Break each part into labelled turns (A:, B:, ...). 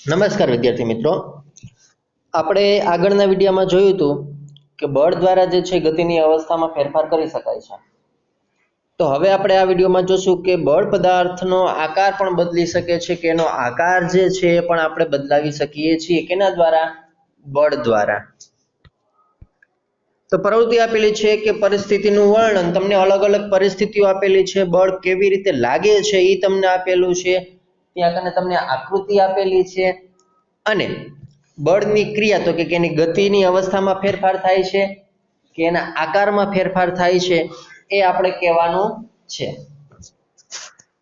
A: નમસ્કાર વિદ્યાર્થી મિત્રો, આપણે આગળના વિડીયોમાં જોયું હતું કે બળ દ્વારા જે છે ગતિની અવસ્થામાં ફેરફાર કરી શકાય છે. તો હવે આપણે આ વિડીયોમાં જોશું કે બળ પદાર્થનો આકાર પણ બદલી શકે છે, કે એનો આકાર જે છે એ પણ આપણે બદલાવી શકીએ છીએ. કેના દ્વારા? બળ દ્વારા. તો પ્રવૃત્તિ આપેલી છે કે પરિસ્થિતિનું વર્ણન, તમને અલગ અલગ પરિસ્થિતિઓ આપેલી છે, બળ કેવી રીતે લાગે છે એ તમને આપેલું છે, ત્યાં કને તમને આકૃતિ આપેલી છે, અને બળની ક્રિયા તો કે એની ગતિની અવસ્થામાં ફેરફાર થાય છે કે એના આકારમાં ફેરફાર થાય છે એ આપણે કહેવાનું છે.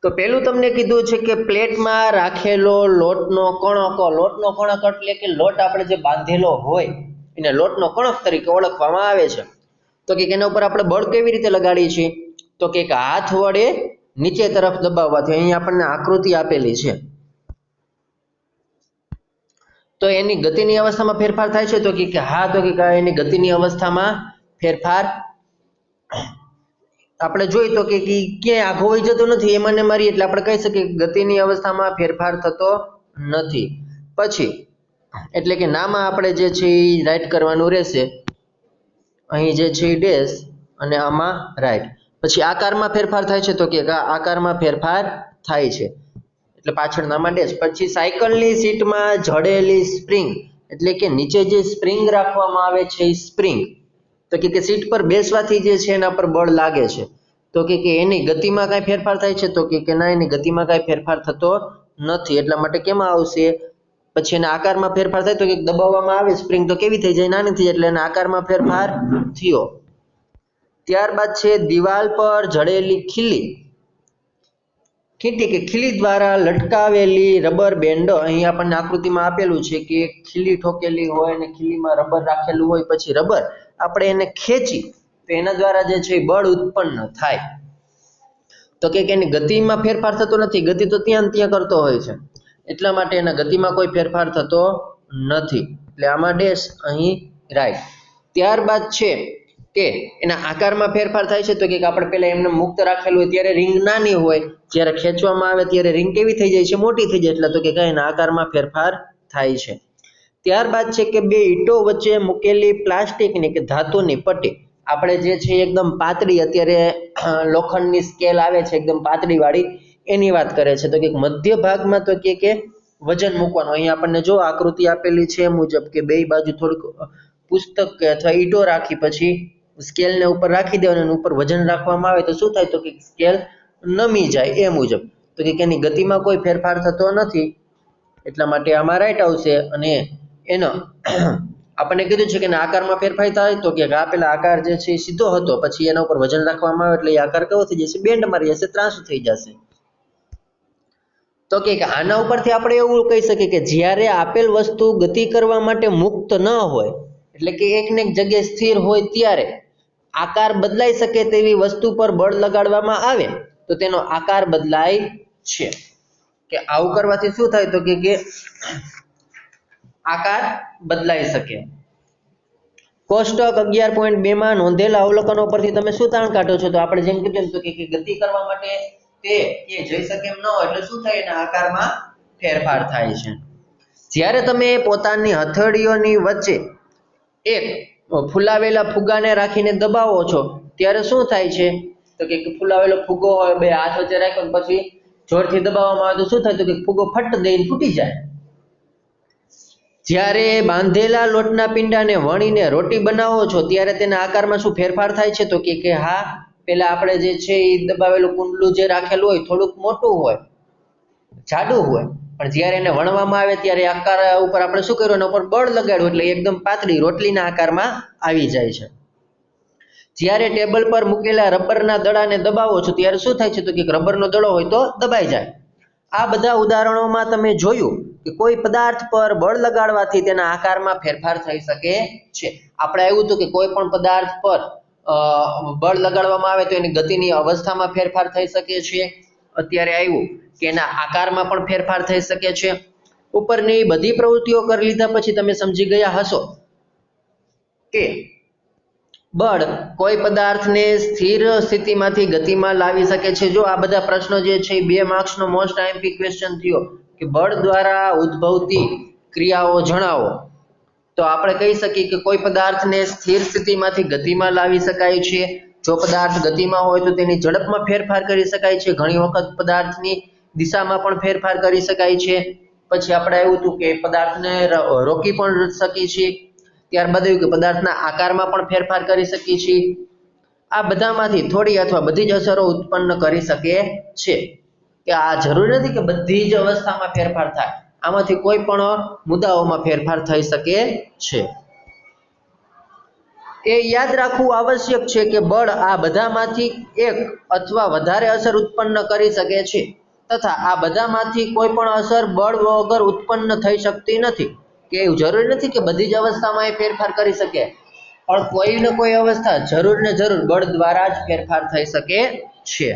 A: તો પહેલું તમને કીધું છે કે પ્લેટમાં રાખેલો લોટનો કણક. લોટનો કણક એટલે કે લોટ આપણે જે બાંધેલો હોય એને લોટનો કણક તરીકે ઓળખવામાં આવે છે. તો કે એના ઉપર આપણે બળ કેવી રીતે લગાડીએ છીએ? તો કે હાથ વડે નીચે તરફ દબાવવાથી. અહીં આપણને આકૃતિ આપેલી છે. તો એની ગતિની અવસ્થામાં ફેરફાર થાય છે? તો કે હા. તો કે એની ગતિની અવસ્થામાં ફેરફાર આપણે જોઈ તો કે ક્યાંય આઘો હોઈ જતો નથી, એમાં ને મારી, એટલે આપણે કહી શકીએ ગતિની અવસ્થામાં ફેરફાર થતો નથી. પછી એટલે કે નામાં આપણે જે છે એ રાઈટ કરવાનું રહેશે. અહીં જે છે એ ડેશ અને આમાં રાઈટ. પછી આકારમાં ફેરફાર થાય છે? તો કે આકારમાં ફેરફાર થાય છે એટલે પાછળનામાં ડેશ. પછી સાયકલની સીટમાં જડેલી સ્પ્રિંગ, એટલે કે નીચે જે સ્પ્રિંગ રાખવામાં આવે છે એ સ્પ્રિંગ, તો કે સીટ પર બેસવાથી જે છે એના પર બળ લાગે છે. તો કે એની ગતિમાં કાંઈ ફેરફાર થાય છે? તો કે ના, એની ગતિમાં કાંઈ ફેરફાર થતો નથી. એટલા માટે કેમાં આવશે? પછી એના આકારમાં ફેરફાર થાય? તો કે દબાવવામાં આવે સ્પ્રિંગ તો કેવી થઈ જાય? નાની થઈ જાય. એટલે એના આકારમાં ફેરફાર થયો. ત્યારબાદ છે દિવાલ પર જડેલી ખીલી. કે ખીલી દ્વારા લટકાવેલી રબર બેન્ડ. અહીં આપણને આકૃતિમાં આપેલું છે કે ખીલી ઠોકેલી હોય અને ખીલીમાં રબર રાખેલું હોય, પછી રબર આપણે એને ખેંચી તો એના દ્વારા જે છે બળ ઉત્પન્ન થાય. તો કે એની ગતિમાં ફેરફાર થતો નથી, ગતિ તો ત્યાં ત્યાં કરતો હોય છે, એટલા માટે એના ગતિમાં કોઈ ફેરફાર થતો નથી. એટલે આમાં ડેશ, અહીં રાઈટ. ત્યારબાદ છે કે એના આકારમાં ફેરફાર થાય છે? તો કે આપણે પહેલા એમને મુક્ત રાખેલું હોય ત્યારે રિંગ નાની હોય, જ્યારે ખેંચવામાં આવે ત્યારે રિંગ કેવી થઈ જાય છે? મોટી થઈ જાય. એટલે તો કે એના આકારમાં ફેરફાર થાય છે. ત્યારબાદ છે કે બે ઈંટો વચ્ચે મૂકેલી પ્લાસ્ટિકની કે ધાતુની પટ્ટી. આપણે જે છે એકદમ પાતળી, અત્યારે લોખંડની સ્કેલ આવે છે એકદમ પાતળી વાળી, એની વાત કરે છે. તો કે મધ્ય ભાગમાં તો કે વજન મૂકવાનું. અહીં આપણને જો આકૃતિ આપેલી છે એ મુજબ કે બે બાજુ થોડુંક પુસ્તક કે અથવા ઈંટો રાખી પછી સ્કેલને ઉપર રાખી દેવાનું અને ઉપર વજન રાખવામાં આવે તો શું થાય? તો કે સ્કેલ નમી જાય એ મુજબ. તો કે એની ગતિમાં કોઈ ફેરફાર થતો નથી, એટલા માટે આમાં રાઈટ આવશે. અને એનો આપણને કીધું છે કે આકારમાં ફેરફાર થાય? તો કે આ પેલા આકાર જે છે એ સીધો હતો, પછી એના ઉપર વજન રાખવામાં આવે એટલે એ આકાર કેવો થઈ જશે? બેન્ડ મારી જશે, ત્રાંસું થઈ જશે. તો કે આના ઉપરથી આપણે એવું કહી શકીએ કે જ્યારે આપેલ વસ્તુ ગતિ કરવા માટે મુક્ત ન હોય, એટલે કે એકને એક જગ્યાએ સ્થિર હોય, ત્યારે આકાર બદલાઈ શકે તેવી વસ્તુ પર બળ લગાડવામાં આવે તો તેનો આકાર બદલાય છે. કે આવું કરવાથી શું થાય? તો કે આકાર બદલાઈ શકે. કોષ્ટક 11.2 માં નોંધેલા અવલોકનો પરથી તમે શું તારણ કાઢો છો? તો આપણે જેમ કીધું તો કે ગતિ કરવા માટે તે જઈ શકે એમ ન હોય એટલે શું થાય? એના આકારમાં ફેરફાર થાય છે. જ્યારે તમે પોતાની હથેળીઓની વચ્ચે એક ફૂલાવેલા ફુગ્ગાને રાખીને દબાવો છો ત્યારે શું થાય છે? તો કે ફૂલાવેલો ફુગ્ગો હોય, બે હાથ વચ્ચે રાખ્યો પછી જોરથી દબાવવામાં આવે તો શું થાય? તો કે ફુગ્ગો ફટ દઈને ફૂટી જાય. જ્યારે બાંધેલા લોટના પિંડાને વણીને રોટી બનાવો છો ત્યારે તેના આકારમાં શું ફેરફાર થાય છે? તો કે હા, પેલા આપણે જે છે એ દબાવેલું કુંડલું જે રાખેલું હોય થોડુંક મોટું હોય, જાડું હોય, પણ જ્યારે એને વણવામાં આવે ત્યારે આકાર ઉપર આપણે શું કર્યું? એના ઉપર બળ લગાડ્યું એટલે એકદમ પાતળી રોટલીના આકારમાં આવી જાય છે. જ્યારે ટેબલ પર મૂકેલા રબરના દડાને દબાવો છો ત્યારે શું થાય છે? તો કે રબરનો દડો હોય તો દબાઈ જાય. આ બધા ઉદાહરણોમાં તમે જોયું કે કોઈ પદાર્થ પર બળ લગાડવાથી તેના આકારમાં ફેરફાર થઈ શકે છે. આપણે આવ્યું હતું કે કોઈ પણ પદાર્થ પર બળ લગાડવામાં આવે તો એની ગતિની અવસ્થામાં ફેરફાર થઈ શકે છે. અત્યારે આવ્યું કે એના આકારમાં પણ ફેરફાર થઈ શકે છે. ઉપરની બધી પ્રવૃત્તિઓ કરી લીધા પછી તમે સમજી ગયા હશો કે બળ કોઈ પદાર્થને સ્થિર સ્થિતિમાંથી ગતિમાં લાવી શકે છે. જો આ બધા પ્રશ્નો જે છે 2 માર્ક્સનો મોસ્ટ આઈએમપી ક્વેશ્ચન થયો કે બળ દ્વારા ઉદ્ભવતી ક્રિયાઓ જણાવો, તો આપણે કહી શકીએ કે કોઈ પદાર્થને સ્થિર સ્થિતિમાંથી ગતિમાં લાવી શકાય છે. જો પદાર્થ ગતિમાં હોય તો તેની ઝડપમાં ફેરફાર કરી શકાય છે. ઘણી વખત પદાર્થની દિશામાં પણ ફેરફાર કરી શકાય છે. પછી આપણે આવ્યું હતું કે પદાર્થને રોકી પણ શકીએ છીએ. ત્યારબાદ આવ્યું કે પદાર્થના આકારમાં પણ ફેરફાર કરી શકીએ છીએ. આ બધામાંથી થોડી અથવા બધી જ અસરો ઉત્પન્ન કરી શકે છે. કે આ જરૂરી નથી કે બધી જ અવસ્થામાં ફેરફાર થાય, આમાંથી કોઈ પણ મુદ્દાઓમાં ફેરફાર થઈ શકે છે. એ યાદ રાખવું આવશ્યક છે કે બળ આ બધામાંથી એક અથવા વધારે અસર ઉત્પન્ન કરી શકે છે તથા આ બધામાંથી કોઈ પણ અસર બળ વગર ઉત્પન્ન થઈ શકતી નથી. કે એવું જરૂરી નથી કે બધી જ અવસ્થામાં એ ફેરફાર કરી શકે, પણ કોઈ ને કોઈ અવસ્થા જરૂર ને જરૂર બળ દ્વારા જ ફેરફાર થઈ શકે છે.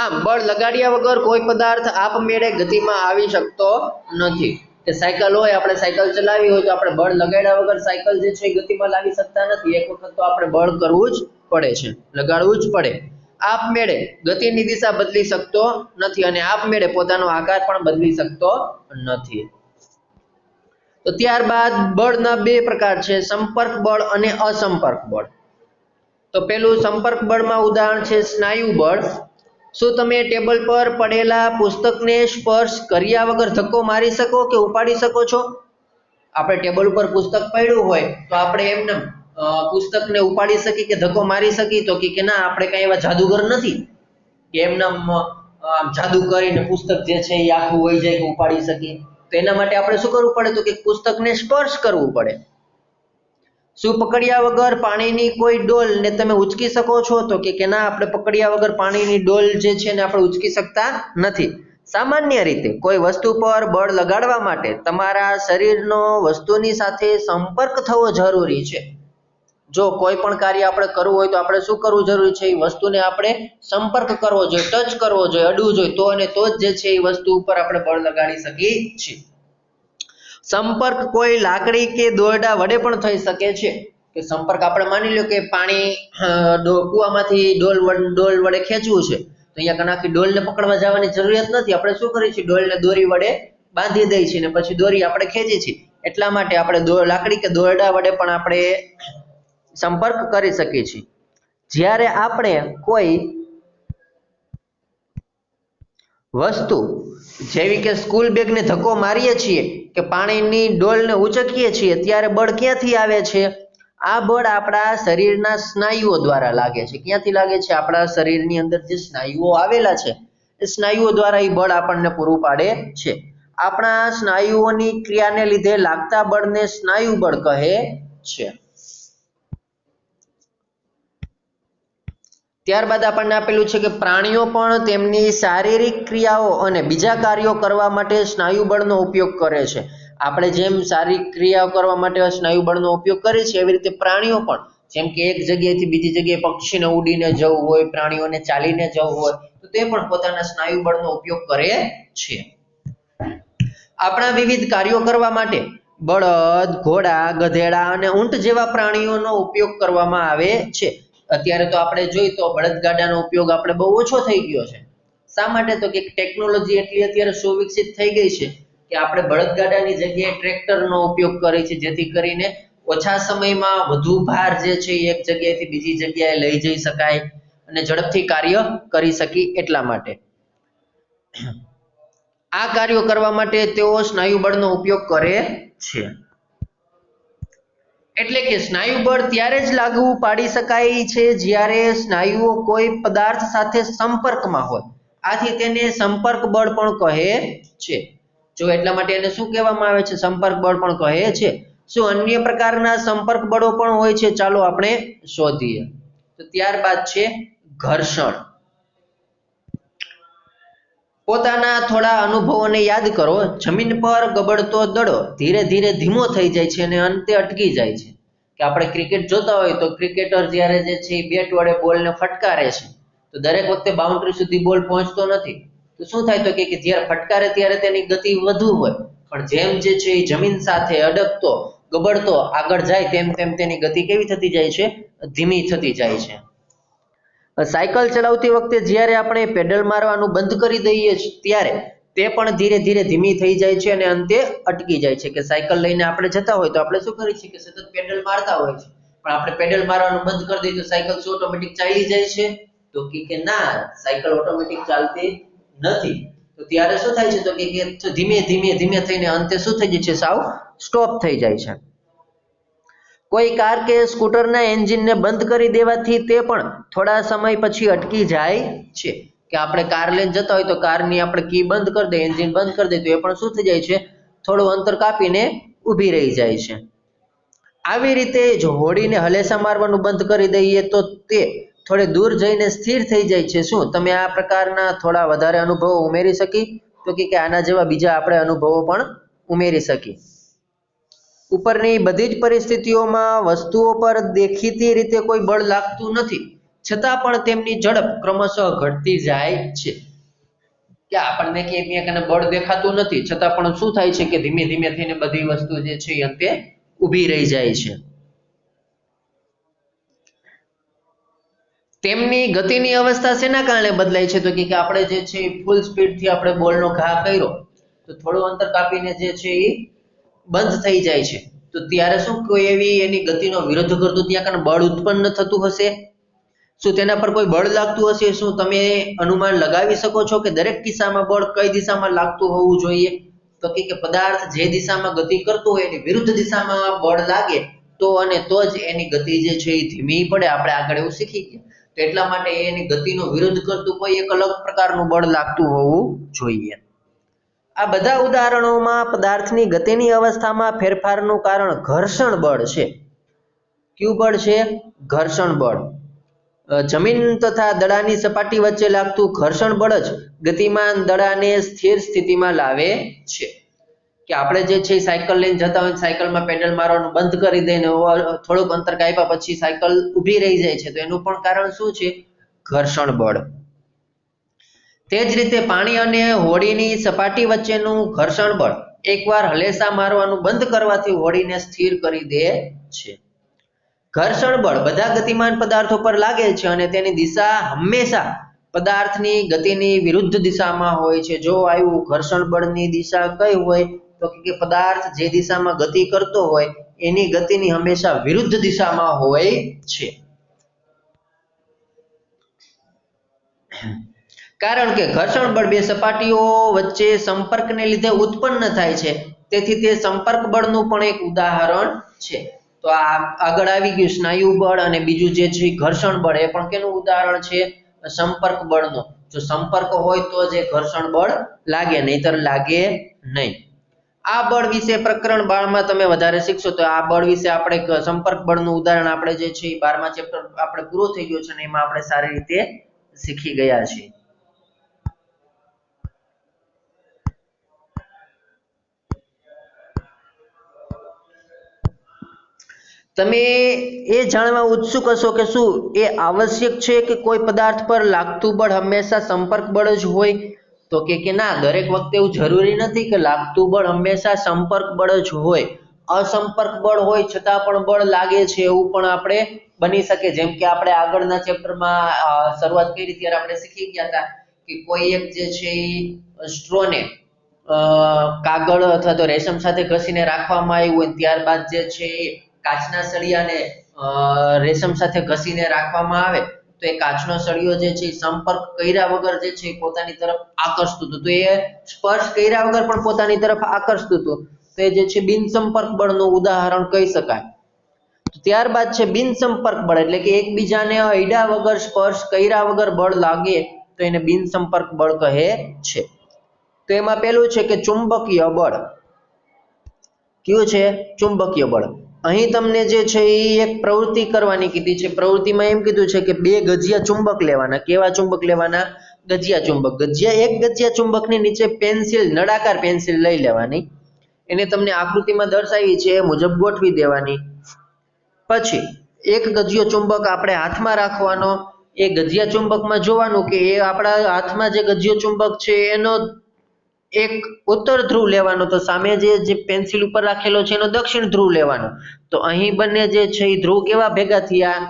A: આમ બળ લગાડ્યા વગર કોઈ પદાર્થ આપમેળે ગતિમાં આવી શકતો નથી. કે સાયકલ હોય, આપણે સાયકલ ચલાવી હોય તો આપણે બળ લગાડ્યા વગર સાયકલ જે છે ગતિમાં લાવી શકતા નથી. એક વખત તો આપણે બળ કરવું જ પડે છે, લગાડવું જ પડે. આપમેળે ગતિની દિશા બદલી શકતો નથી અને આપમેળે પોતાનો આકાર પણ બદલી શકતો નથી. તો ત્યારબાદ બળના બે પ્રકાર છે, સંપર્ક બળ અને અસંપર્ક બળ. તો પેલું સંપર્ક બળમાં ઉદાહરણ છે સ્નાયુ બળ. શું તમે ટેબલ પર પડેલા પુસ્તકને સ્પર્શ કર્યા વગર ધક્કો મારી શકો કે ઉપાડી શકો છો? આપણે ટેબલ ઉપર પુસ્તક પડ્યું હોય તો આપણે એમને પુસ્તકને ઉપાડી શકીએ કે ધક્કો મારી શકીએ? તો કે ના, આપણે કઈ એવા જાદુગર નથી કે એમને જાદુ કરીને પુસ્તક જે છે એ આખું વહી જાય કે ઉપાડી શકીએ. તો એના માટે આપણે શું કરવું પડે? તો કે પુસ્તકને સ્પર્શ કરવું પડે. શું પકડ્યા વગર પાણીની કોઈ ડોલને તમે ઉચકી શકો છો? તો કે ના, આપણે પકડ્યા વગર પાણીની ડોલ જે છે ને આપણે ઉચકી શકતા નથી. સામાન્ય રીતે કોઈ વસ્તુ પર બળ લગાડવા માટે તમારા શરીરનો વસ્તુની સાથે સંપર્ક થવો જરૂરી છે. જો કોઈ પણ કાર્ય આપણે કરવું હોય તો આપણે શું કરવું જરૂરી છે? એ વસ્તુને આપણે સંપર્ક કરવો જોઈએ, ટચ કરવો જોઈએ, અડવું જોઈએ, તો અને તો જ જે છે એ વસ્તુ ઉપર આપણે બળ લગાડી શકીએ છીએ. સંપર્ક કોઈ લાકડી કે દોરડા વડે પણ થઈ શકે છે. કે સંપર્ક આપણે માની લો કે પાણી કૂવામાંથી ડોલ વડે ખેંચવું છે, તો અહીંયા કનાથી ડોલને પકડવા જવાની જરૂરિયાત નથી. આપણે શું કરીએ છીએ? ડોલને દોરી વડે બાંધી દઈએ છીએ ને પછી દોરી આપણે ખેંચીએ છીએ. એટલા માટે આપણે લાકડી કે દોરડા વડે પણ આપણે સંપર્ક કરી શકીએ છીએ. જ્યારે આપણે કોઈ વસ્તુ જેવી કે સ્કૂલ બેગને ધક્કો મારીએ છીએ કે પાણીની ડોલને ઉચકીએ છીએ, ત્યારે બળ ક્યાંથી આવે છે? આ બળ આપણા શરીરના સ્નાયુઓ દ્વારા લાગે છે. ક્યાંથી લાગે છે? આપણા શરીરની અંદર જે સ્નાયુઓ આવેલા છે એ સ્નાયુઓ દ્વારા એ બળ આપણને પૂરું પાડે છે. આપણા સ્નાયુઓની ક્રિયાને લીધે લાગતા બળને સ્નાયુ બળ કહે છે. ત્યારબાદ આપણને આપેલું છે કે પ્રાણીઓ પણ તેમની શારીરિક ક્રિયાઓ અને બીજા કાર્યો કરવા માટે સ્નાયુ બળનો ઉપયોગ કરે છે. આપણે જેમ શારીરિક ક્રિયાઓ કરવા માટે સ્નાયુ બળનો ઉપયોગ કરીએ છીએ, એવી રીતે પ્રાણીઓ પણ, જેમ કે એક જગ્યાએથી બીજી જગ્યાએ પક્ષીને ઉડીને જવું હોય, પ્રાણીઓને ચાલીને જવું હોય, તો તે પણ પોતાના સ્નાયુ બળનો ઉપયોગ કરે છે. આપણા વિવિધ કાર્યો કરવા માટે બળદ, ઘોડા, ગધેડા અને ઊંટ જેવા પ્રાણીઓનો ઉપયોગ કરવામાં આવે છે. અત્યારે તો આપણે જોઈએ તો બળદગાડાનો ઉપયોગ આપણે બહુ ઓછો થઈ ગયો છે. શા માટે? તો કે ટેકનોલોજી એટલી અત્યારે સુવિકસિત થઈ ગઈ છે કે આપણે બળદગાડાની જગ્યાએ ટ્રેક્ટરનો ઉપયોગ કરીએ છીએ, જેથી કરીને ઓછા સમયમાં વધુ ભાર જે છે એ એક જગ્યાએથી બીજી જગ્યાએ લઈ જઈ શકાય અને ઝડપથી કાર્ય કરી શકી એટલા માટે. આ કાર્યો કરવા માટે તેઓ સ્નાયુ બળનો ઉપયોગ કરે છે. એટલે કે સ્નાયુ બળ ત્યારે જ લાગુ પાડી શકાય છે જ્યારે સ્નાયુઓ કોઈ પદાર્થ સાથે સંપર્કમાં હોય. આથી તેને સંપર્ક બળ પણ કહે છે. જો એટલા માટે એને શું કહેવામાં આવે છે? સંપર્ક બળ પણ કહે છે. શું અન્ય પ્રકારના સંપર્ક બળો પણ હોય છે? ચાલો આપણે શોધીએ. તો ત્યારબાદ છે ઘર્ષણ. પોતાના થોડા અનુભવોને યાદ કરો. જમીન પર ગબડતો દડો ધીરે ધીરે ધીમો થઈ જાય છે અને અંતે અટકી જાય છે. કે આપણે ક્રિકેટ જોતા હોય તો ક્રિકેટર જ્યારે જે છે બેટ વડે બોલને ફટકારે છે, તો દરેક વખતે બાઉન્ડ્રી સુધી બોલ પહોંચતો નથી. તો શું થાય? તો કે જ્યારે ફટકારે ત્યારે તેની ગતિ વધુ હોય, પણ જેમ જે છે એ જમીન સાથે અડકતો ગબડતો આગળ જાય તેમ તેમ તેની ગતિ કેવી થતી જાય છે? ધીમી થતી જાય છે. સાયકલ ચલાવતી વખતે જ્યારે આપણે પેડલ મારવાનું બંધ કરી દઈએ છીએ, ત્યારે તે પણ ધીરે ધીરે ધીમી થઈ જાય છે અને અંતે અટકી જાય છે। કે સાયકલ લઈને આપણે જતા હોય તો આપણે શું કરીએ છીએ કે સતત પેડલ મારતા હોય છે, પણ આપણે પેડલ મારવાનું બંધ કરી દઈએ તો સાયકલ શું ઓટોમેટિક ચાલી જાય છે? તો કે ના, સાયકલ ઓટોમેટિક ચાલતી નથી। તો ત્યારે શું થાય છે? તો કે ધીમે ધીમે ધીમે થઈને અંતે શું થઈ જાય છે? સાવ સ્ટોપ થઈ જાય છે। કોઈ કાર કે સ્કૂટરના એન્જિનને બંધ કરી દેવાથી તે પણ થોડા સમય પછી અટકી જાય છે। કે આપણે કાર લઈને જતા હોય તો કારની આપણે કી બંધ કરી દઈએ, એન્જિન બંધ કરી દઈએ તો એ પણ શું થઈ જાય છે? થોડું અંતર કાપીને ઊભી રહી જાય છે। આવી રીતે જો હોડીને હલેસા મારવાનું બંધ કરી દઈએ તો તે થોડે દૂર જઈને સ્થિર થઈ જાય છે। શું તમે આ પ્રકારના થોડા વધારે અનુભવો ઉમેરી શકી? તો કે આના જેવા બીજા આપણે અનુભવો પણ ઉમેરી શકી। ઉપરની બધી જ પરિસ્થિતિઓમાં વસ્તુઓ પર દેખીતી રીતે કોઈ બળ લાગતું નથી, છતાં પણ તેમની ઝડપ ક્રમશઃ ઘટતી જાય છે। કે આપણને ક્યાંય બળ દેખાતું નથી, છતાં પણ શું થાય છે કે ધીમે ધીમે થઈને બધી વસ્તુ જે છે એ અંતે ઊભી રહી જાય છે। તેમની ગતિની અવસ્થા શેના કારણે બદલાય છે? તો કે આપણે જે છે ફૂલ સ્પીડથી આપણે બોલનો ઘા કર્યો તો થોડું અંતર કાપીને જે છે એ બંધ થઈ જાય છે, તો ત્યારે શું કોઈ એવી એની ગતિનો વિરોધ કરતું ત્યાં કને બળ ઉત્પન્ન થતું હશે? શું તેના પર કોઈ બળ લાગતું હશે? શું તમે અનુમાન લગાવી શકો છો કે દરેક કિસ્સામાં બળ કઈ દિશામાં લાગતું હોવું જોઈએ? તો કે પદાર્થ જે દિશામાં ગતિ કરતો હોય એની વિરુદ્ધ દિશામાં બળ લાગે તો અને તો જ એની ગતિ જે છે એ ધીમી પડે। આપણે આગળ એવું શીખી ગયા, તો એટલા માટે એની ગતિનો વિરોધ કરતું કોઈ એક અલગ પ્રકારનું બળ લાગતું હોવું જોઈએ। આ બધા ઉદાહરણોમાં પદાર્થની ગતિની અવસ્થામાં ફેરફારનું કારણ ઘર્ષણ બળ છે। કયું બળ છે? ઘર્ષણ બળ। જમીન તથા દડાની સપાટી વચ્ચે લાગતું ઘર્ષણ બળ જ ગતિમાન દડાને સ્થિર સ્થિતિમાં લાવે છે। કે આપણે જે છે સાયકલ લઈને જતા હોય, સાયકલમાં પેડલ મારવાનું બંધ કરી દઈને થોડુંક અંતર કાપ્યા પછી સાયકલ ઊભી રહી જાય છે, તો એનું પણ કારણ શું છે? ઘર્ષણ બળ। તે જ રીતે પાણી અને હોડીની સપાટી વચ્ચેનું ઘર્ષણ બળ એકવાર હલેસા મારવાનું બંધ કરવાથી હોડીને સ્થિર કરી દે છે। ઘર્ષણ બળ બધા ગતિમાન પદાર્થો પર લાગે છે અને તેની દિશા હંમેશા પદાર્થની ગતિની વિરુદ્ધ દિશામાં હોય છે। જો આવ્યું ઘર્ષણ બળની દિશા કઈ હોય? તો કે પદાર્થ જે દિશામાં ગતિ કરતો હોય એની ગતિની હંમેશા વિરુદ્ધ દિશામાં હોય છે। કારણ કે ઘર્ષણ બળ બે સપાટીઓ વચ્ચે સંપર્કને લીધે ઉત્પન્ન થાય છે, તેથી તે સંપર્ક બળનું પણ એક ઉદાહરણ છે। તો આ આગળ આવી ગયું સ્નાયુ બળ, અને બીજું જે છે ઘર્ષણ બળ, એ પણ કેનું ઉદાહરણ છે? સંપર્ક બળનો। જો સંપર્ક હોય તો જ ઘર્ષણ બળ લાગે, નહીતર લાગે નહીં। આ બળ વિશે પ્રકરણ 12 માં તમે વધારે શીખશો। તો આ બળ વિશે આપણે સંપર્ક બળનું ઉદાહરણ આપણે જે છે 12મા ચેપ્ટર આપણે પૂરો થઈ ગયો છે અને એમાં આપણે સારી રીતે શીખી ગયા છીએ। તમે એ જાણવા ઉત્સુક હશો કે શું એ આવશ્યક છે કે કોઈ પદાર્થ પર લાગતું બળ હંમેશા સંપર્ક બળ જ હોય? તો કે ના, દરેક વખતે એવું જરૂરી નથી કે લાગતું બળ હંમેશા સંપર્ક બળ જ હોય। અસંપર્ક બળ હોય છતાં પણ બળ લાગે છે એવું પણ આપણે બની શકે। જેમ કે આપણે આગળના ચેપ્ટરમાં શરૂઆત કરી ત્યારે આપણે શીખી ગયા હતા કે કોઈ એક જે છે એ સ્ટ્રોને કાગળ અથવા તો રેશમ સાથે ઘસીને રાખવામાં આવ્યું હોય, ત્યારબાદ જે છે એ કાચના સળિયાને રેશમ સાથે ઘસીને રાખવામાં આવે તો એ કાચનો સળિયો જે છે સંપર્ક કર્યા વગર જે છે પોતાની તરફ આકર્ષતું હતું, તો એ સ્પર્શ કર્યા વગર પણ પોતાની તરફ આકર્ષતું હતું, તો એ જે છે બિનસંપર્ક બળનું ઉદાહરણ કહી શકાય। ત્યારબાદ છે બિનસંપર્ક બળ, એટલે કે એકબીજાને અડ્યા વગર સ્પર્શ કર્યા વગર બળ લાગે તો એને બિનસંપર્ક બળ કહે છે। તો એમાં પેલું છે કે ચુંબકીય બળ। કયું છે? ચુંબકીય બળ। અહીં તમને જે છે એ એક પ્રવૃત્તિ કરવાની કીધી છે। પ્રવૃત્તિમાં એમ કીધું છે કે બે ગજિયા ચુંબક લેવાના। કેવા ચુંબક લેવાના? ગજિયા ચુંબક। એક ગજિયા ચુંબકની નીચે પેન્સિલ, નળાકાર પેન્સિલ લઈ લેવાની, એને તમને આકૃતિમાં દર્શાવી છે એ મુજબ ગોઠવી દેવાની। પછી એક ગજિયો ચુંબક આપણે હાથમાં રાખવાનો। એ ગજિયા ચુંબકમાં જોવાનું કે એ આપણા હાથમાં જે ગજિયો ચુંબક છે એનો એક ઉત્તર ધ્રુવ લેવાનો, તો સામે જે પેન્સિલ ઉપર રાખેલો છે એનો દક્ષિણ ધ્રુવ લેવાનો। તો અહીં બંને જે છે એ ધ્રુવ કેવા ભેગા થયા?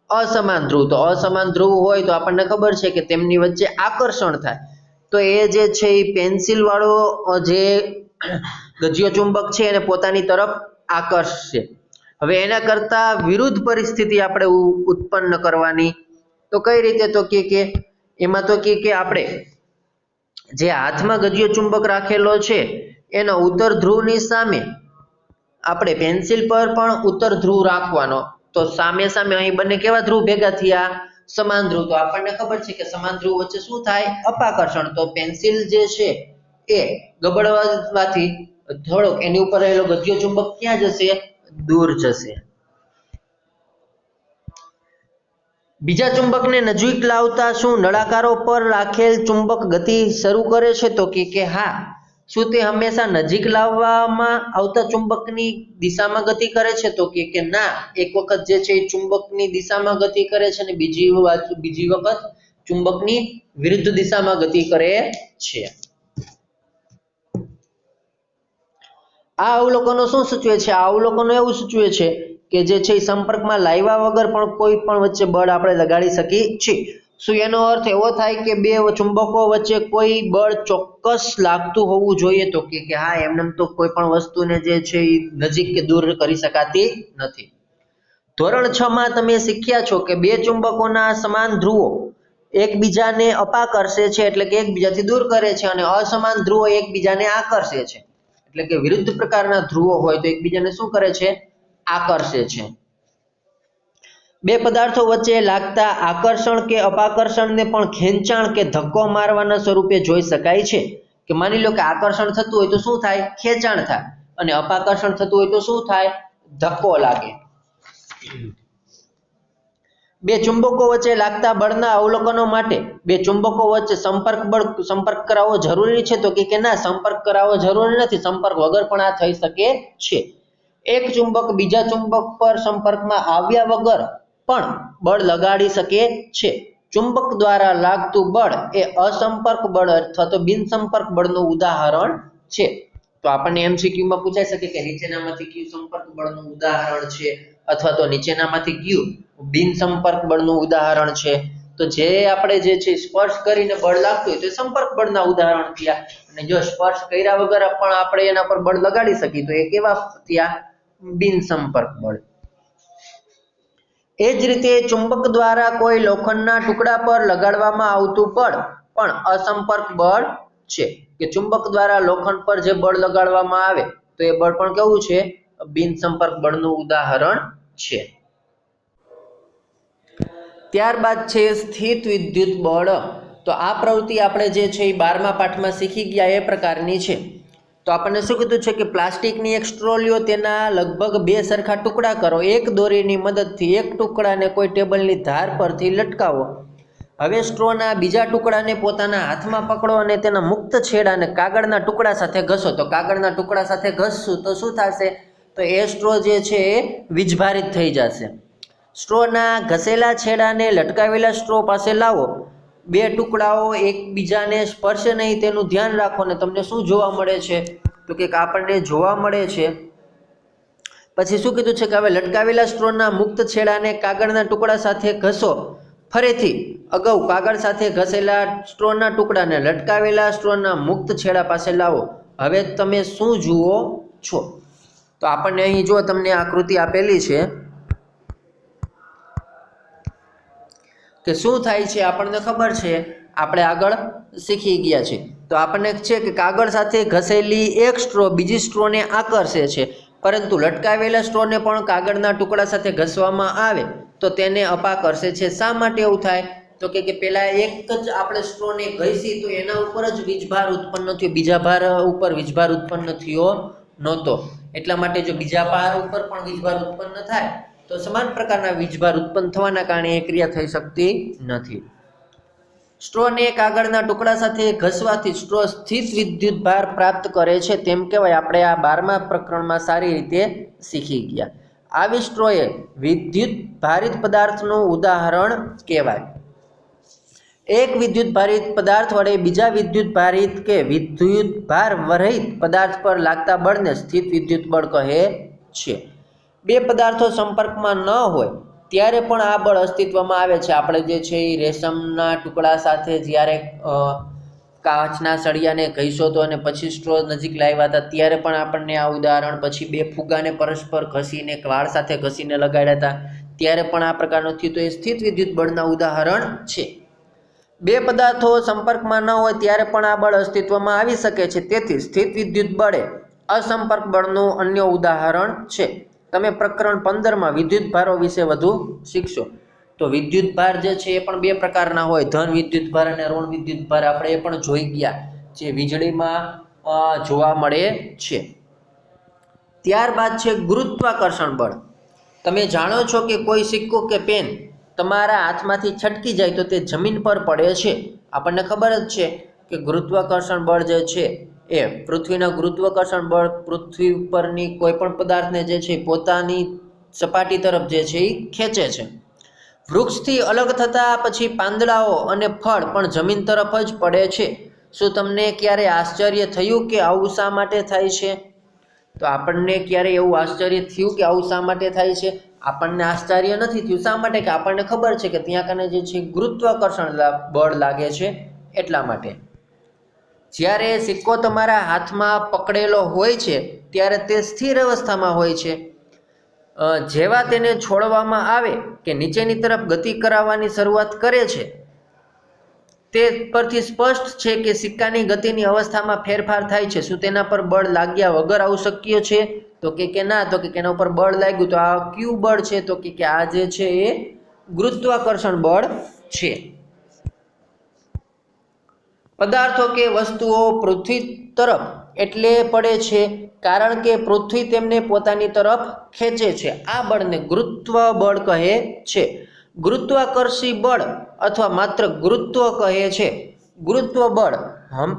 A: અસમાન ધ્રુવ। તો અસમાન ધ્રુવ હોય તો આપણને ખબર છે કે તેમની વચ્ચે આકર્ષણ થાય, તો એ જે છે એ પેન્સિલ વાળો જે ગજિયો ચુંબક છે એને પોતાની તરફ આકર્ષશે. હવે એના કરતા વિરુદ્ધ પરિસ્થિતિ આપણે ઉત્પન્ન કરવાની. તો કઈ રીતે? તો કે એમાં તો કે આપણે જે હાથમાં ગજિયો ચુંબક રાખેલો છે એના ઉત્તર ધ્રુવની સામે આપણે પેન્સિલ પર પણ ઉત્તર ધ્રુવ રાખવાનો. તો સામે સામે અહીં બંને કેવા ધ્રુવ ભેગા થયા? સમાન ધ્રુવ. તો આપણને ખબર છે કે સમાન ધ્રુવ વચ્ચે શું થાય? અપાકર્ષણ. તો પેન્સિલ જે છે એ ગબડવાથી થોડોક એની ઉપર રહેલો ગજિયો ચુંબક ક્યાં જશે? દૂર જશે. બીજા ચુંબકને નજીક લાવતા શું નળાકારો પર રાખેલ ચુંબક ગતિ શરૂ કરે છે? તો કે હા. શું તે હંમેશા નજીક લાવવામાં આવતા ચુંબકની દિશામાં ગતિ કરે છે? તો કે ના. એક વખત જે છે એ ચુંબકની દિશામાં ગતિ કરે છે અને બીજી વખત ચુંબકની વિરુદ્ધ દિશામાં ગતિ કરે છે. આ અવલોકનો શું સૂચવે છે? આ અવલોકનો એવું સૂચવે છે કે જે છે સંપર્કમાં લાવ્યા વગર પણ કોઈ પણ વચ્ચે બળ આપણે લગાડી શકીએ છીએ. શું એનો અર્થ એવો થાય કે બે ચુંબકો વચ્ચે કોઈ બળ ચોક્કસ લાગતું હોવું જોઈએ? તો કે હા. એમને તો કોઈ પણ વસ્તુને જે છે એ નજીક કે દૂર કરી શકાતી નથી. ધોરણ 6 માં તમે શીખ્યા છો કે બે ચુંબકોના સમાન ધ્રુવો એકબીજાને અપાકર્ષે છે એટલે કે એકબીજાથી દૂર કરે છે, અને અસમાન ધ્રુવો એકબીજાને આકર્ષે છે એટલે કે વિરુદ્ધ પ્રકારના ધ્રુવો હોય તો એકબીજાને શું કરે છે? આકર્ષે છે. બે પદાર્થો વચ્ચે લાગતા આકર્ષણ કે અપાકર્ષણને પણ ખેંચાણ કે ધક્કો મારવાના સ્વરૂપે જોઈ શકાય છે. કે માની લો કે આકર્ષણ થતું હોય તો શું થાય? ખેંચાણ થાય. અને અપાકર્ષણ થતું હોય તો શું થાય? ધક્કો લાગે. બે ચુંબકો વચ્ચે લાગતા બળના અવલોકનો માટે બે ચુંબકો વચ્ચે સંપર્ક કરાવવો જરૂરી છે? તો કે ના, સંપર્ક કરાવવો જરૂરી નથી. સંપર્ક વગર પણ આ થઈ શકે છે. એક ચુંબક બીજા ચુંબક પર સંપર્કમાં આવ્યા વગર પણ બળ લગાડી શકે છે. ચુંબક દ્વારા લાગતું બળ એ અસંપર્ક બળ અથવા તો બિનસંપર્ક બળનું ઉદાહરણ છે. તો આપણને એમસીક્યુમાં પૂછાઈ શકે કે નીચેનામાંથી કયું સંપર્ક બળનું ઉદાહરણ છે, અથવા તો નીચેનામાંથી કયું બિનસંપર્ક બળનું ઉદાહરણ છે? તો જે આપણે જે છે સ્પર્શ કરીને બળ લાગતું હોય તો સંપર્ક બળના ઉદાહરણ થયા, અને જો સ્પર્શ કર્યા વગર પણ આપણે એના પર બળ લગાડી શકીએ તો એ કેવા થયા? બિનસંપર્ક બળ. એ જ રીતે ચુંબક દ્વારા કોઈ લોખંડના ટુકડા પર લગાડવામાં આવતું બળ પણ અસંપર્ક બળ છે. કે ચુંબક દ્વારા લોખંડ પર જે બળ લગાડવામાં આવે તો એ બળ પણ કેવું છે? બિનસંપર્ક બળનું ઉદાહરણ છે. ત્યારબાદ છે સ્થિત વિદ્યુત બળ. તો આ પ્રવૃત્તિ આપણે જે છે એ 12મા પાઠમાં શીખી ગયા એ પ્રકારની છે. તો આપણને શું કીધું છે કે પ્લાસ્ટિકની એક સ્ટ્રો લ્યો, તેના લગભગ 2 સરખા ટુકડા કરો. એક દોરીની મદદથી એક ટુકડાને કોઈ ટેબલની ધાર પરથી લટકાવો. હવે સ્ટ્રોના બીજા ટુકડાને પોતાના હાથમાં પકડો અને તેના મુક્ત છેડાને કાગળના ટુકડા સાથે ઘસો. તો કાગળના ટુકડા સાથે ઘસશું તો શું થશે? તો એ સ્ટ્રો જે છે એ વીજભારિત થઈ જશે. સ્ટ્રોના ઘસેલા છેડાને લટકાવેલા સ્ટ્રો પાસે લાવો. 2 ટુકડાઓ એકબીજાને સ્પર્શે નહીં તેનું ધ્યાન રાખો. ને તમને શું જોવા મળે છે? તો કે આપણને જોવા મળે છે. પછી શું કીધું છે કે હવે લટકાવેલા સ્ટ્રોના મુક્ત છેડાને કાગળના ટુકડા સાથે ઘસો. ફરીથી અગાઉ કાગળ સાથે ઘસેલા સ્ટ્રોના ટુકડાને લટકાવેલા સ્ટ્રોના મુક્ત છેડા પાસે લાવો. હવે તમે શું જુઓ છો? તો આપણને અહીં જો તમને આકૃતિ આપેલી છે કે શું થાય છે આપણને ખબર છે, આપણે આગળ શીખી ગયા છે. તો આપણને છે કે કાગળ સાથે ઘસેલી એક સ્ટ્રો બીજી સ્ટ્રોને આકર્ષે છે, પરંતુ લટકાવેલા સ્ટ્રોને પણ કાગળના ટુકડા સાથે ઘસવામાં આવે તો તેને અપાકર્ષે છે. શા માટે એવું થાય? તો કે પેલા એક જ આપણે સ્ટ્રોને ઘસી તો એના ઉપર જ વીજભાર ઉત્પન્ન થયો, બીજા ભાર ઉપર વીજભાર ઉત્પન્ન થયો નહોતો. એટલા માટે જો બીજા ભાર ઉપર પણ વીજભાર ઉત્પન્ન થાય તો સમાન પ્રકારના વીજભાર ઉત્પન્ન થવાના કારણે એ ક્રિયા થઈ શકતી નથી. સ્ટ્રોને કાગળના ટુકડા સાથે ઘસવાથી સ્ટ્રો સ્થિત વિદ્યુત ભાર પ્રાપ્ત કરે છે તેમ કહેવાય. આપણે આ 12મા પ્રકરણમાં સારી રીતે શીખી ગયા. આવી સ્ટ્રોએ વિદ્યુત ભારિત પદાર્થનું ઉદાહરણ કહેવાય. એક વિદ્યુત ભારિત પદાર્થ વડે બીજા વિદ્યુત ભારિત કે વિદ્યુત ભાર રહિત પદાર્થ પર લાગતા બળને સ્થિત વિદ્યુત બળ કહે છે. 2 પદાર્થો સંપર્કમાં ન હોય ત્યારે પણ આ બળ અસ્તિત્વમાં આવે છે. આપણે જે છે એ રેશમના ટુકડા સાથે જ્યારે કાચના સળિયાને ઘસ્યો હતો અને પછી સ્ટ્રો નજીક લાવ્યા હતા ત્યારે પણ આપણને આ ઉદાહરણ, પછી 2 ફુગ્ગાને પરસ્પર ઘસીને વાળ સાથે ઘસીને લગાડ્યા હતા ત્યારે પણ આ પ્રકારનું થયું. તો એ સ્થિત વિદ્યુત બળના ઉદાહરણ છે. 2 પદાર્થો સંપર્કમાં ન હોય ત્યારે પણ આ બળ અસ્તિત્વમાં આવી શકે છે. તેથી સ્થિત વિદ્યુત બળ એ અસંપર્ક બળનું અન્ય ઉદાહરણ છે. તમે પ્રકરણ 15માં વિદ્યુત ભારો વિશે વધુ શીખશો. તો વિદ્યુત ભાર જે છે એ પણ 2 પ્રકારના હોય, ધન વિદ્યુત ભાર અને ઋણ વિદ્યુત ભાર. આપણે એ પણ જોઈ ગયા, જે વીજળીમાં જોવા મળે છે. ત્યારબાદ છે ગુરુત્વાકર્ષણ બળ. તમે જાણો છો કે કોઈ સિક્કો કે પેન તમારા હાથમાંથી છટકી જાય તો તે જમીન પર પડે છે. આપણને ખબર જ છે કે ગુરુત્વાકર્ષણ બળ જે છે એ પૃથ્વીના ગુરુત્વાકર્ષણ બળ પૃથ્વી ઉપરની કોઈ પણ પદાર્થને જે છે પોતાની સપાટી તરફ જે છે એ ખેંચે છે. વૃક્ષથી અલગ થતાં પછી પાંદડાઓ અને ફળ પણ જમીન તરફ જ પડે છે. શું તમને ક્યારે આશ્ચર્ય થયું કે આવું શા માટે થાય છે? તો આપણને ક્યારે એવું આશ્ચર્ય થયું કે આવું શા માટે થાય છે? આપણને આશ્ચર્ય નથી થયું. શા માટે? કે આપણને ખબર છે કે ત્યાં કને જે છે ગુરુત્વાકર્ષણ બળ લાગે છે એટલા માટે. જ્યારે સિક્કો તમારા હાથમાં પકડેલો હોય છે ત્યારે તે સ્થિર અવસ્થામાં હોય છે. જેવા તેને છોડવામાં આવે કે નીચેની તરફ ગતિ કરાવવાની શરૂઆત કરે છે, તે પરથી સ્પષ્ટ છે કે સિક્કાની ગતિની અવસ્થામાં ફેરફાર થાય છે. શું તેના પર બળ લાગ્યા વગર આવું શક્ય છે? તો કે ના. તો કે એના ઉપર બળ લાગ્યું. તો આ કયું બળ છે? તો કે આ જે છે એ ગુરુત્વાકર્ષણ બળ છે. પદાર્થો કે વસ્તુઓ પૃથ્વી તરફ એટલે પડે છે કારણ કે પૃથ્વી તેમને પોતાની તરફ ખેંચે છે. આ બળને ગુરુત્વ બળ કહે છે. ગુરુત્વાકર્ષી બળ અથવા માત્ર ગુરુત્વ કહે છે. ગુરુત્વ બળ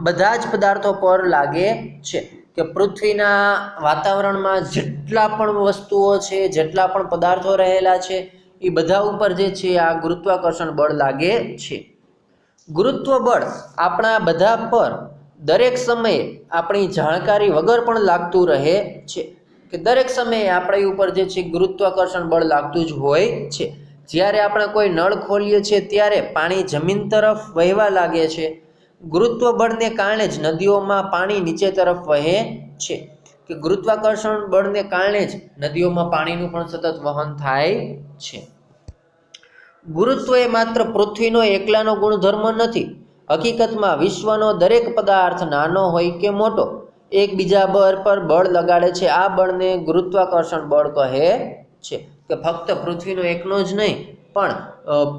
A: બધા જ પદાર્થો પર લાગે છે. કે પૃથ્વીના વાતાવરણમાં જેટલા પણ વસ્તુઓ છે, જેટલા પણ પદાર્થો રહેલા છે, એ બધા ઉપર જે છે આ ગુરુત્વાકર્ષણ બળ લાગે છે. ગુરુત્વ બળ આપણા બધા પર દરેક સમયે આપણી જાણકારી વગર પણ લાગતું રહે છે. કે દરેક સમયે આપણી ઉપર જે છે ગુરુત્વાકર્ષણ બળ લાગતું જ હોય છે. જ્યારે આપણે કોઈ નળ ખોલીએ છીએ ત્યારે પાણી જમીન તરફ વહેવા લાગે છે. ગુરુત્વ બળને કારણે જ નદીઓમાં પાણી નીચે તરફ વહે છે. કે ગુરુત્વાકર્ષણ બળને કારણે જ નદીઓમાં પાણીનું પણ સતત વહન થાય છે. ગુરુત્વ એ માત્ર પૃથ્વીનો એકલાનો ગુણધર્મ નથી. હકીકતમાં વિશ્વનો દરેક પદાર્થ નાનો હોય કે મોટો એકબીજા બળ પર બળ લગાડે છે. આ બળને ગુરુત્વાકર્ષણ બળ કહે છે. કે ફક્ત પૃથ્વીનો એકનો જ નહીં, પણ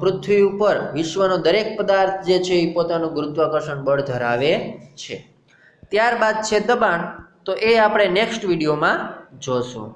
A: પૃથ્વી ઉપર વિશ્વનો દરેક પદાર્થ જે છે એ પોતાનું ગુરુત્વાકર્ષણ બળ ધરાવે છે. ત્યારબાદ છે દબાણ. તો એ આપણે નેક્સ્ટ વિડીયોમાં જોશું.